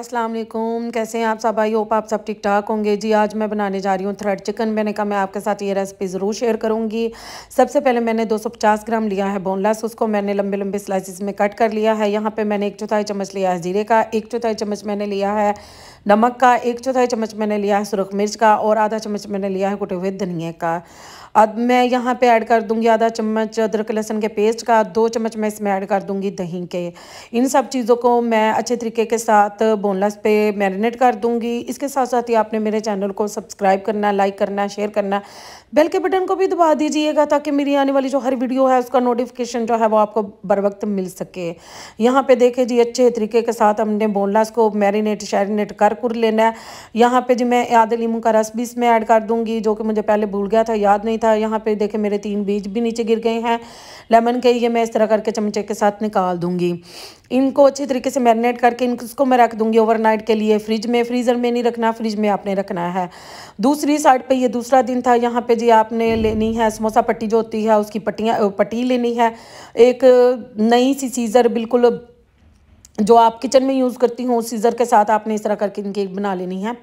अस्सलाम वालेकुम, कैसे हैं आप सब? आई होप आप सब ठीक ठाक होंगे जी। आज मैं बनाने जा रही हूँ थ्रेड चिकन। मैंने कहा मैं आपके साथ ये रेसिपी ज़रूर शेयर करूँगी। सबसे पहले मैंने 250 ग्राम लिया है बोनलेस, उसको मैंने लंबे लंबे स्लाइसिस में कट कर लिया है। यहाँ पे मैंने 1/4 चम्मच लिया है जीरे का, 1/4 चम्मच मैंने लिया है नमक का, 1/4 चम्मच मैंने लिया है सुरख मिर्च का और आधा चम्मच मैंने लिया है कुटे हुए धनिए का। अब मैं यहाँ पे ऐड कर दूंगी आधा चम्मच अदरक लहसुन के पेस्ट का, 2 चम्मच मैं इसमें ऐड कर दूंगी दही के। इन सब चीज़ों को मैं अच्छे तरीके के साथ बोनलेस पे मैरिनेट कर दूंगी। इसके साथ साथ ही आपने मेरे चैनल को सब्सक्राइब करना, लाइक करना, शेयर करना, बेल के बटन को भी दबा दीजिएगा ताकि मेरी आने वाली जो हर वीडियो है उसका नोटिफिकेशन जो है वो आपको बर वक्त मिल सके। यहाँ पे देखे जी अच्छे तरीके के साथ हमने बोनलेस को मैरिनेट शैरिनेट कर लेना है। यहाँ पे जी मैं आधे लीमू का रस भी इसमें ऐड कर दूंगी, जो कि मुझे पहले भूल गया था, याद नहीं था। यहाँ पे देखे मेरे 3 बीज भी नीचे गिर गए हैं लेमन के। ये मैं इस तरह करके चमचे के साथ निकाल दूंगी। इनको अच्छी तरीके से मैरिनेट करके इसको मैं रख दूंगी ओवरनाइट के लिए फ्रिज में। फ्रीज़र में नहीं रखना, फ्रिज में आपने रखना है। दूसरी साइड पे ये दूसरा दिन था। यहाँ पे जी आपने लेनी है समोसा पट्टी जो होती है उसकी पट्टी लेनी है। एक नई सी सीज़र, बिल्कुल जो आप किचन में यूज़ करती हो उस सीज़र के साथ आपने इस तरह करके इनकी बना लेनी है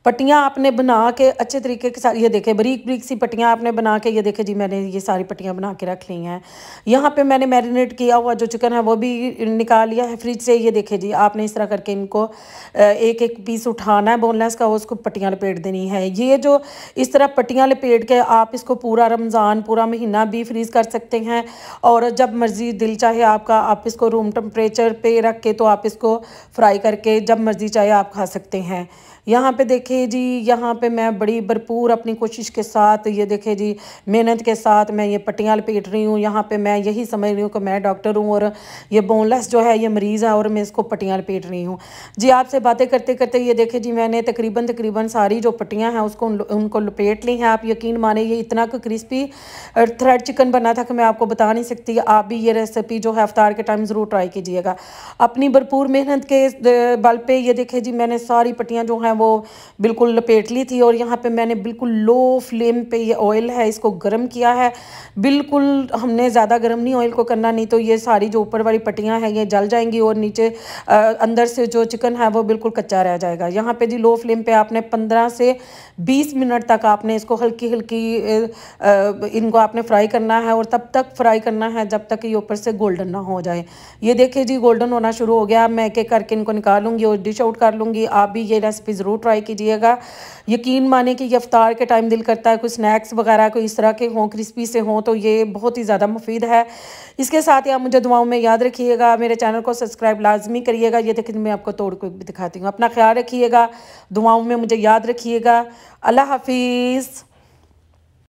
पट्टियाँ आपने बना के अच्छे तरीके के साथ। ये देखें बारीक बारीक सी पट्टियाँ आपने बना के, ये देखें जी मैंने ये सारी पट्टियाँ बना के रख ली हैं। यहाँ पे मैंने मैरिनेट किया हुआ जो चिकन है वो भी निकाल लिया है फ्रिज से। ये देखें जी आपने इस तरह करके इनको एक एक पीस उठाना है बोनलेस का, उसको पट्टियाँ लपेट देनी है। ये जो इस तरह पट्टियाँ लपेट के आप इसको पूरा रमज़ान पूरा महीना भी फ्रीज़ कर सकते हैं और जब मर्ज़ी दिल चाहे आपका आप इसको रूम टेम्परेचर पे रख के तो आप इसको फ्राई करके जब मर्ज़ी चाहे आप खा सकते हैं। यहाँ पे देखिए जी, यहाँ पे मैं बड़ी भरपूर अपनी कोशिश के साथ, ये देखिए जी मेहनत के साथ मैं ये पट्टियाँ लपेट रही हूँ। यहाँ पे मैं यही समझ रही हूँ कि मैं डॉक्टर हूँ और ये बोनलेस जो है ये मरीज़ है और मैं इसको पट्टियाँ लपेट रही हूँ जी। आपसे बातें करते करते ये देखिए जी मैंने तकरीबन सारी जो पट्टियाँ हैं उसको उनको लपेट ली हैं। आप यकीन माने ये इतना क्रिस्पी थ्रेड चिकन बना था कि मैं आपको बता नहीं सकती। आप भी ये रेसिपी जो है इफ्तार के टाइम ज़रूर ट्राई कीजिएगा अपनी भरपूर मेहनत के बल पे। ये देखिए जी मैंने सारी पट्टियाँ जो हैं वो बिल्कुल लपेट ली थी और यहाँ पे मैंने बिल्कुल लो फ्लेम पे ये ऑयल है इसको गर्म किया है। बिल्कुल हमने ज़्यादा गर्म नहीं ऑयल को करना, नहीं तो ये सारी जो ऊपर वाली पट्टियाँ हैं ये जल जाएंगी और नीचे अंदर से जो चिकन है वो बिल्कुल कच्चा रह जाएगा। यहाँ पे जी लो फ्लेम पे आपने 15 से 20 मिनट तक आपने इसको हल्की हल्की इनको आपने फ्राई करना है और तब तक फ्राई करना है जब तक ये ऊपर से गोल्डन ना हो जाए। ये देखिए जी गोल्डन होना शुरू हो गया। मैं एक एक करके इनको निकालूंगी और डिश आउट कर लूँगी। आप भी ये रेसिपी ज़रूर ट्राई कीजिएगा। यकीन माने कि ये इफ्तार के टाइम दिल करता है कोई स्नैक्स वगैरह कोई इस तरह के हों, क्रिस्पी से हों, तो ये बहुत ही ज़्यादा मुफीद है। इसके साथ ही आप मुझे दुआओं में याद रखिएगा। मेरे चैनल को सब्सक्राइब लाजमी करिएगा। ये देखिए मैं आपको तोड़ के भी दिखाती हूँ। अपना ख्याल रखिएगा, दुआओं में मुझे याद रखिएगा। अल्लाह हाफिज़।